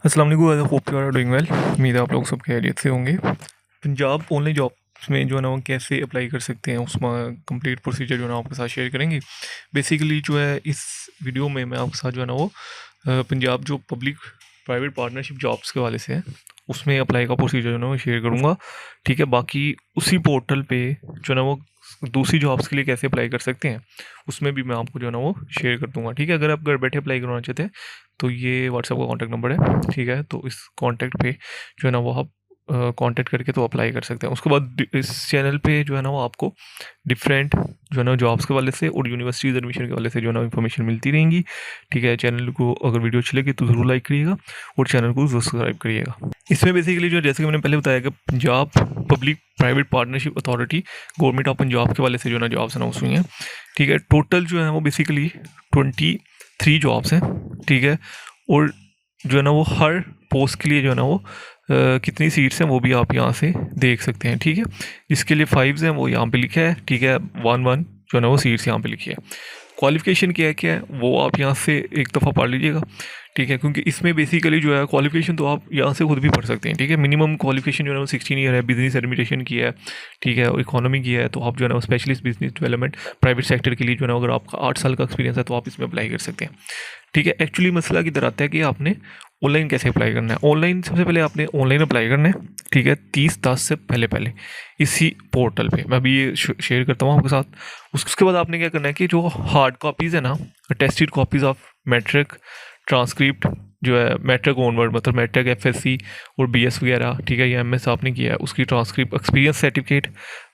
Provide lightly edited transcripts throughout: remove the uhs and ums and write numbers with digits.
अस्सलाम वालेकुम, I hope you are doing well. उम्मीद है आप लोग सब खैरियत से होंगे। पंजाब ऑनलाइन जॉब्स में जो है ना वो कैसे अप्लाई कर सकते हैं उसमें कंप्लीट प्रोसीजर जो है ना आपके साथ शेयर करेंगे। बेसिकली जो है इस वीडियो में मैं आपके साथ जो है ना वो पंजाब जो पब्लिक प्राइवेट पार्टनरशिप जॉब्स के वाले से है उसमें अप्लाई का प्रोसीजर जो है ना वो शेयर करूँगा। ठीक है, बाकी उसी पोर्टल पे जो है ना वो दूसरी जॉब्स के लिए कैसे अप्लाई कर सकते हैं उसमें भी मैं आपको जो है ना वो शेयर कर दूंगा। ठीक है, अगर आप घर बैठे अप्लाई करवाना चाहते हैं तो ये व्हाट्सएप का कॉन्टैक्ट नंबर है। ठीक है, तो इस कॉन्टैक्ट पे जो है ना वो आप कांटेक्ट करके तो अप्लाई कर सकते हैं। उसके बाद इस चैनल पे जो है ना वो आपको डिफरेंट जो है ना जॉब्स के वाले से और यूनिवर्सिटीज़ एडमिशन के वाले से जो है ना इन्फॉर्मेशन मिलती रहेंगी। ठीक है, चैनल को अगर वीडियो अच्छी लगी तो ज़रूर लाइक करिएगा और चैनल को सब्सक्राइब करिएगा। इसमें बेसिकली जो जैसे कि मैंने पहले बताया कि Punjab public private partnership authority government of Punjab के वाले से जो है ना जॉब्स अनाउंस हुई हैं। ठीक है, टोटल जो है वो बेसिकली 23 जॉब्स हैं। ठीक है, और जो है ना वो हर पोस्ट के लिए जो है ना वो कितनी सीट्स हैं वो भी आप यहाँ से देख सकते हैं। ठीक है, जिसके लिए 5 हैं वो यहाँ पे लिखा है। ठीक है, 1 1 जो है ना वो सीट्स यहाँ पे लिखी है। क्वालिफिकेशन क्या है वो आप यहाँ से एक दफ़ा पढ़ लीजिएगा। ठीक है, क्योंकि इसमें बेसिकली जो है क्वालिफिकेशन तो आप यहाँ से खुद भी पढ़ सकते हैं। ठीक है, मिनिमम क्वालिफिकेशन जो है वो 16 ईयर है, बिजनेस एडमिनिस्ट्रेशन की है। ठीक है, और इकोनॉमी की है, तो आप जो है ना specialist business development private sector के लिए जो है ना अगर आपका 8 साल का एक्सपीरियंस है तो आप इसमें अप्लाई कर सकते हैं। ठीक है, एक्चुअली मसला किधर आता है कि आपने ऑनलाइन कैसे अप्लाई करना है। ऑनलाइन सबसे पहले आपने ऑनलाइन अप्लाई करना है। ठीक है, 30/10 से पहले पहले इसी पोर्टल पे मैं अभी ये शेयर करता हूँ आपके साथ। उसके बाद आपने क्या करना है कि जो हार्ड कॉपीज़ है ना, tested copies of matric transcript जो है मैट्रिक ऑनवर्ड मतलब मैट्रिक एफएससी और बीएस वगैरह, ठीक है, ये एमएस आपने किया है उसकी transcript, experience certificate,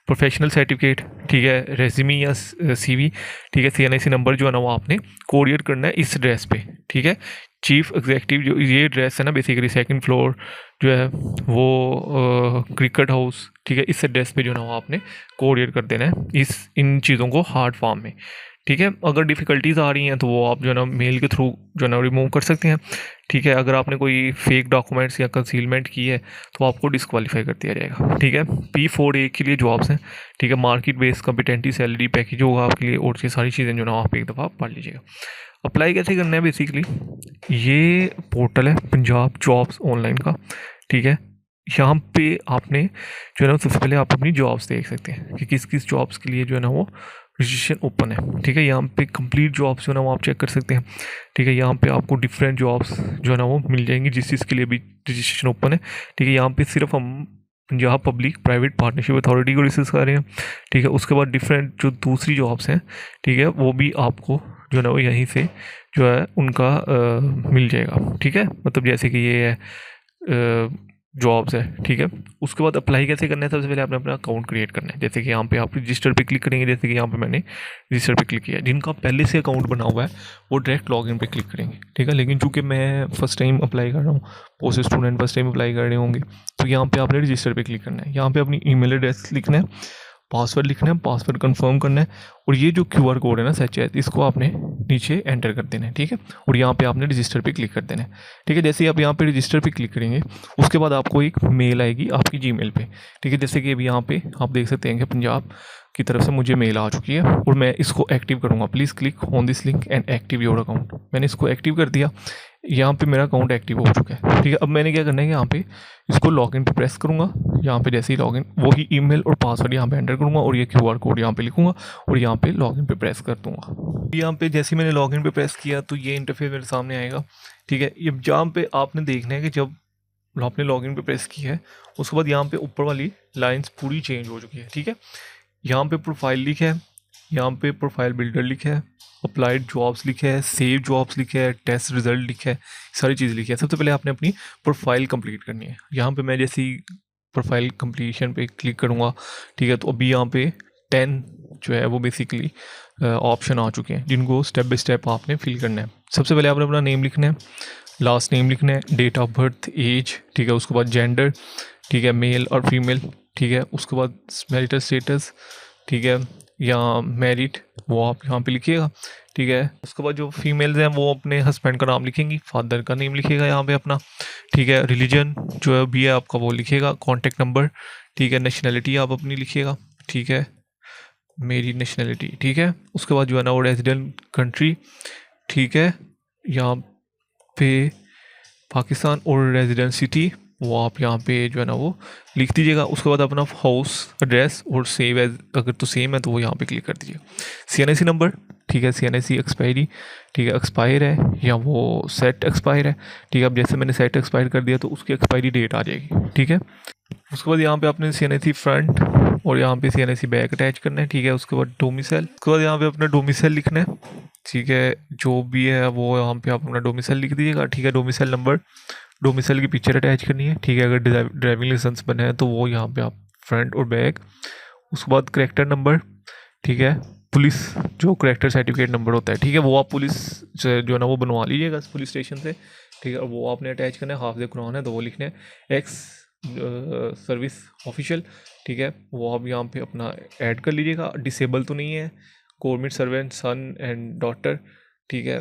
professional certificate, ठीक है, रेज्यूमी या सीवी, ठीक है, सीएनआईसी नंबर जो है ना वो आपने कोरियर करना है इस एड्रेस पे। ठीक है, चीफ एग्जीक्यूटिव जो ये एड्रेस है ना बेसिकली 2nd फ्लोर जो है वो क्रिकेट हाउस। ठीक है, इस एड्रेस पे जो है ना वो आपने कोरियर कर देना है इन चीज़ों को हार्ड फॉर्म में। ठीक है, अगर डिफ़िकल्टीज़ आ रही हैं तो वो आप जो है ना मेल के थ्रू जो है ना रिमूव कर सकते हैं। ठीक है, अगर आपने कोई फेक डॉक्यूमेंट्स या कंसीलमेंट की है तो आपको डिस्क्वालीफाई कर दिया जाएगा। ठीक है, P4A के लिए जॉब्स हैं। ठीक है, मार्केट बेस्ड कॉम्पिटेंटी सैलरी पैकेज होगा आपके लिए और ये सारी चीज़ें जो ना आप एक दफ़ा पढ़ लीजिएगा। अप्लाई कैसे करना है बेसिकली, ये पोर्टल है पंजाब जॉब्स ऑनलाइन का। ठीक है, यहाँ पे आपने जो है ना सबसे पहले आप अपनी जॉब्स देख सकते हैं कि किस किस जॉब्स के लिए जो है ना वो रजिस्ट्रेशन ओपन है। ठीक है, यहाँ पे कंप्लीट जॉब्स जो है ना वो आप चेक कर सकते हैं। ठीक है, यहाँ पे आपको डिफरेंट जॉब्स जो है ना वो मिल जाएंगी जिस चीज़ के लिए भी रजिस्ट्रेशन ओपन है। ठीक है, यहाँ पे सिर्फ हम Punjab public private partnership authority को रिसर्च कर रहे हैं। ठीक है, उसके बाद डिफरेंट जो दूसरी जॉब्स हैं, ठीक है, वो भी आपको जो है ना वो यहीं से जो है उनका मिल जाएगा। ठीक है, मतलब जैसे कि ये है जॉब्स है। ठीक है, उसके बाद अप्लाई कैसे करना है, सबसे पहले आपने अपना अकाउंट क्रिएट करना है। जैसे कि यहाँ पे आप रजिस्टर पे क्लिक करेंगे, जैसे कि यहाँ पे मैंने रजिस्टर पे क्लिक किया। जिनका पहले से अकाउंट बना हुआ है वो डायरेक्ट लॉगिन पे क्लिक करेंगे। ठीक है, लेकिन चूंकि मैं फर्स्ट टाइम अप्लाई कर रहा हूँ, post student first time apply कर रहे होंगे, तो यहाँ पे आपने रजिस्टर पे क्लिक करना है। यहाँ पे अपनी ईमेल एड्रेस लिखना है, पासवर्ड लिखना है, पासवर्ड कंफर्म करना है और ये जो QR कोड है ना सच है इसको आपने नीचे एंटर कर देना है। ठीक है, और यहाँ पे आपने रजिस्टर पे क्लिक कर देना है। ठीक है, जैसे ही आप यहाँ पे रजिस्टर पे क्लिक करेंगे उसके बाद आपको एक मेल आएगी आपकी जीमेल पे। ठीक है, जैसे कि अभी यहाँ पे आप देख सकते हैं कि पंजाब की तरफ से मुझे मेल आ चुकी है और मैं इसको एक्टिव करूँगा। Please click on this link and active your account. मैंने इसको एक्टिव कर दिया, यहाँ पे मेरा अकाउंट एक्टिव हो चुका है। ठीक है, अब मैंने क्या करना है, यहाँ पे इसको लॉगिन पे प्रेस करूँगा। यहाँ पे जैसे ही लॉगिन वही ईमेल और पासवर्ड यहाँ पे एंटर करूँगा और ये QR कोड यहाँ पे लिखूँगा और यहाँ पे लॉगिन पे प्रेस कर दूँगा। यहाँ पे जैसे ही मैंने लॉगिन पे प्रेस किया तो ये इंटरफेस मेरे सामने आएगा। ठीक है, ये जहाँ पे आपने देखना है कि जब आपने लॉगिन पे प्रेस किया है उसके बाद यहाँ पे ऊपर वाली लाइंस पूरी चेंज हो चुकी है। ठीक है, यहाँ पे प्रोफाइल लिखा है, यहाँ पे प्रोफाइल बिल्डर लिखा है, अप्लाइड जॉब्स लिखा है, सेव जॉब्स लिखा है, टेस्ट रिजल्ट लिखा है, सारी चीज़ लिखी है। सबसे पहले आपने अपनी प्रोफाइल कंप्लीट करनी है। यहाँ पे मैं जैसे ही प्रोफाइल कंप्लीशन पे क्लिक करूँगा, ठीक है, तो अभी यहाँ पे 10 जो है वो बेसिकली ऑप्शन आ चुके हैं जिनको स्टेप बाय स्टेप आपने फिल करना है। सबसे पहले आपने अपना नेम लिखना है, लास्ट नेम लिखना है, डेट ऑफ बर्थ, एज, ठीक है, उसके बाद जेंडर, ठीक है, मेल और फीमेल, ठीक है, उसके बाद मैरिटल स्टेटस, ठीक है, या मैरिड वो आप यहाँ पे लिखिएगा। ठीक है, उसके बाद जो फीमेल्स हैं वो अपने हस्बैंड का नाम लिखेंगी, फादर का नेम लिखिएगा यहाँ पे अपना। ठीक है, रिलीजन जो है भी है आपका वो लिखिएगा, कॉन्टैक्ट नंबर, ठीक है, नेशनैलिटी आप अपनी लिखिएगा। ठीक है, मेरी नेशनैलिटी, ठीक है, उसके बाद जो है ना वो रेजिडेंट कंट्री, ठीक है, यहाँ पे पाकिस्तान और रेजिडेंसिटी वो आप यहाँ पे जो है ना वो लिख दीजिएगा। उसके बाद अपना हाउस एड्रेस और सेव एज अगर तो सेम है तो वो यहाँ पे क्लिक कर दीजिए। CNIC नंबर, ठीक है, CNIC एक्सपायरी, ठीक है, एक्सपायर है या वो सेट एक्सपायर है, ठीक है। अब जैसे मैंने सेट एक्सपायर कर दिया तो उसकी एक्सपायरी डेट आ जाएगी, ठीक है। उसके बाद यहाँ पे आपने CNIC फ्रंट और यहाँ पे CNIC बैक अटैच करना है, ठीक है। उसके बाद डोमिसाइल, उसके बाद यहाँ पे अपना डोमिसाइल लिखना है, ठीक है। जो भी है वो यहाँ पे आप अपना डोमिसाइल लिख दीजिएगा, ठीक है। डोमिसाइल नंबर, डोमिसाइल की पिक्चर अटैच करनी है, ठीक है। अगर ड्राइविंग लाइसेंस बना है तो वो यहाँ पे आप फ्रंट और बैक। उसके बाद करेक्टर नंबर, ठीक है। पुलिस जो करेक्टर सर्टिफिकेट नंबर होता है, ठीक है, वो आप पुलिस से जो है ना वो बनवा लीजिएगा पुलिस स्टेशन से, ठीक है। और वो आपने अटैच करना है। हाफिज़ कुरान है तो वो लिखना है। एक्स सर्विस ऑफिशियल, ठीक है, वो आप यहाँ पे अपना ऐड कर लीजिएगा। डिसेबल तो नहीं है, government servant son and daughter, ठीक है।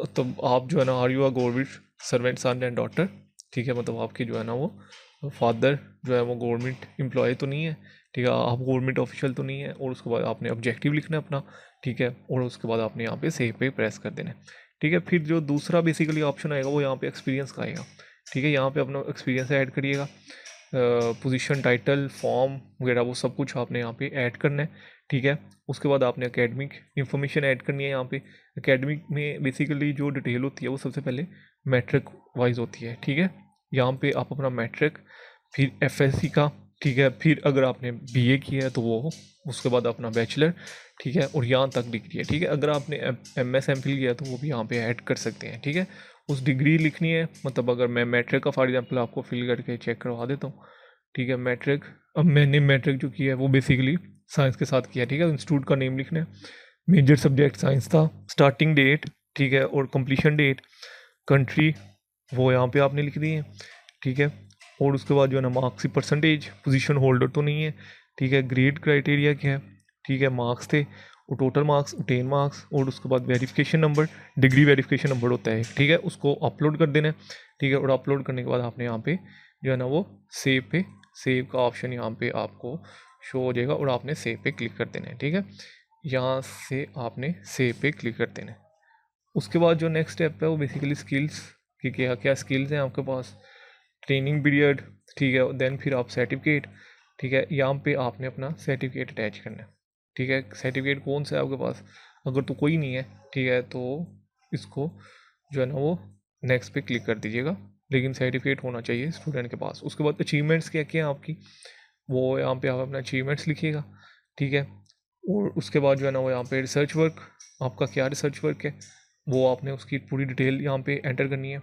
तो आप जो है ना are you are government servant son and daughter, ठीक है, मतलब आपकी जो है ना वो फादर जो है वो गवर्नमेंट एम्प्लॉय तो नहीं है, ठीक है, आप गवर्नमेंट ऑफिशियल तो नहीं है। और उसके बाद आपने ऑब्जेक्टिव लिखना है अपना, ठीक है। और उसके बाद आपने यहाँ पे सेव पे प्रेस कर देना है, ठीक है। फिर जो दूसरा बेसिकली ऑप्शन आएगा वो यहाँ पे एक्सपीरियंस का आएगा, ठीक है। यहाँ पे अपना एक्सपीरियंस ऐड करिएगा। पोजीशन, टाइटल, फॉर्म वगैरह वो सब कुछ आपने यहाँ पे ऐड करना है, ठीक है। उसके बाद आपने एकेडमिक इन्फॉर्मेशन ऐड करनी है। यहाँ पे एकेडमिक में बेसिकली जो डिटेल होती है वो सबसे पहले मैट्रिक वाइज होती है, ठीक है। यहाँ पे आप अपना मैट्रिक, फिर FSC का, ठीक है, फिर अगर आपने BA किया है तो वो, उसके बाद अपना बैचलर, ठीक है, और यहाँ तक डिग्री है, ठीक है। अगर आपने MS MPhil किया है तो वो भी यहाँ पे ऐड कर सकते हैं, ठीक है। उस डिग्री लिखनी है, मतलब अगर मैं मैट्रिक का फॉर एग्जांपल आपको फिल करके चेक करवा देता हूँ, ठीक है। मैट्रिक, अब मैंने मैट्रिक जो किया है वो बेसिकली साइंस के साथ किया, ठीक है। इंस्टीट्यूट का नेम लिखना है, मेजर सब्जेक्ट साइंस था, स्टार्टिंग डेट, ठीक है, और कंप्लीशन डेट, कंट्री वो यहाँ पे आपने लिख दी है, ठीक है। और उसके बाद जो है ना मार्क्स की परसेंटेज, पोजीशन होल्डर तो नहीं है, ठीक है। ग्रेड क्राइटेरिया क्या है, ठीक है, मार्क्स थे, और टोटल मार्क्स 10 मार्क्स। और उसके बाद verification number, degree verification number होता है, ठीक है, उसको अपलोड कर देना है, ठीक है। और अपलोड करने के बाद आपने यहाँ पे जो है ना वो सेव पे, सेव का ऑप्शन यहाँ पे आपको शो हो जाएगा और आपने सेव पे क्लिक कर देना है, ठीक है। यहाँ से आपने सेव पे क्लिक कर देना है। उसके बाद जो नेक्स्ट स्टेप है वो बेसिकली स्किल्स कि क्या क्या स्किल्स हैं आपके पास, ट्रेनिंग पीरियड, ठीक है। देन फिर आप सर्टिफिकेट, ठीक है, यहाँ पे आपने अपना सर्टिफिकेट अटैच करना है, ठीक है। सर्टिफिकेट कौन सा है आपके पास, अगर तो कोई नहीं है, ठीक है, तो इसको जो है ना वो नेक्स्ट पे क्लिक कर दीजिएगा, लेकिन सर्टिफिकेट होना चाहिए स्टूडेंट के पास। उसके बाद अचीवमेंट्स क्या क्या हैं आपकी, वो यहाँ पे आप अपना अचीवमेंट्स लिखिएगा, ठीक है। और उसके बाद जो है ना वो यहाँ पे रिसर्च वर्क, आपका क्या रिसर्च वर्क है वो आपने उसकी पूरी डिटेल यहाँ पे एंटर करनी है,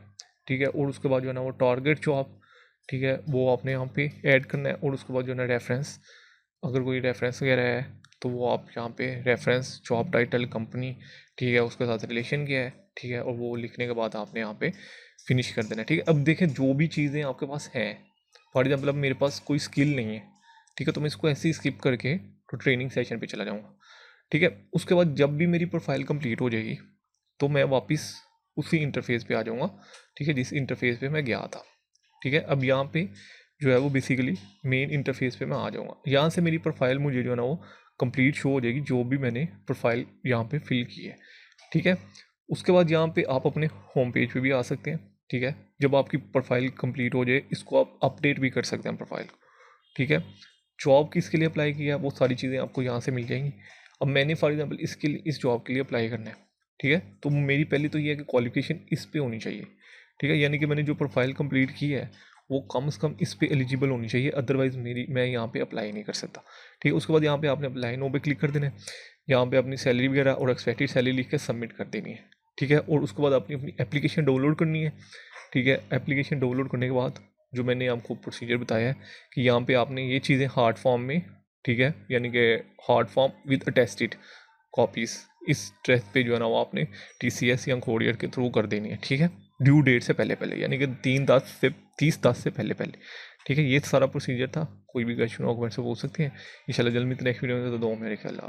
ठीक है। और उसके बाद जो है ना वो टारगेट जॉब, ठीक है, वो आपने यहाँ पे ऐड करना है। और उसके बाद जो है ना रेफरेंस, अगर कोई रेफरेंस वगैरह है तो वो आप यहाँ पे रेफरेंस, जॉब टाइटल, कंपनी, ठीक है, उसके साथ रिलेशन क्या है, ठीक है। और वो लिखने के बाद आपने यहाँ पे फिनिश कर देना है, ठीक है। अब देखें जो भी चीज़ें आपके पास हैं, फॉर एग्जाम्पल अब मेरे पास कोई स्किल नहीं है, ठीक है, तो मैं इसको ऐसे ही स्किप करके तो ट्रेनिंग सेशन पे चला जाऊँगा, ठीक है। उसके बाद जब भी मेरी प्रोफाइल कंप्लीट हो जाएगी तो मैं वापस उसी इंटरफेस पे आ जाऊँगा, ठीक है, जिस इंटरफेस पे मैं गया था, ठीक है। अब यहाँ पे जो है वो बेसिकली मेन इंटरफेस पे मैं आ जाऊँगा। यहाँ से मेरी प्रोफाइल मुझे जो है ना वो कंप्लीट शो हो जाएगी, जो भी मैंने प्रोफाइल यहाँ पे फिल की है, ठीक है। उसके बाद यहाँ पे आप अपने होम पेज पे भी आ सकते हैं, ठीक है। जब आपकी प्रोफाइल कंप्लीट हो जाए इसको आप अपडेट भी कर सकते हैं प्रोफाइल को, ठीक है। जॉब किसके लिए अप्लाई किया वो सारी चीज़ें आपको यहाँ से मिल जाएंगी। अब मैंने फॉर एग्जांपल इसके लिए, इस जॉब के लिए अप्लाई करना है, ठीक है, तो मेरी पहली तो ये है कि क्वालिफिकेशन इस पे होनी चाहिए, ठीक है, यानी कि मैंने जो प्रोफाइल कंप्लीट की है वो कम से कम इस पे एलिजिबल होनी चाहिए, अदरवाइज़ मैं यहाँ पे अप्लाई नहीं कर सकता, ठीक है। उसके बाद यहाँ पे आपने अप्लाई नो पे क्लिक कर देना है, यहाँ पे अपनी सैलरी वगैरह और एक्सपेक्टेड सैलरी लिख के सबमिट कर देनी है, ठीक है। और उसके बाद आपने अपनी एप्लीकेशन डाउनलोड करनी है, ठीक है। एप्लीकेशन डाउनलोड करने के बाद जो मैंने आपको प्रोसीजर बताया है कि यहाँ पे आपने ये चीज़ें हार्ड फॉर्म में, ठीक है, यानी कि hard form with attested copies इस ड्रेस पे जो है ना वो आपने TCS या कोरियर के थ्रू कर देनी है, ठीक है, ड्यू डेट से पहले पहले, यानी कि 3/10 से 30/10 से पहले पहले, ठीक है। ये सारा प्रोसीजर था। कोई भी क्वेश्चन हो कमेंट से पूछ सकते हैं। इंशाल्लाह जल्द मिलते हैं नेक्स्ट वीडियो में, तो दो मेरे ख्याल।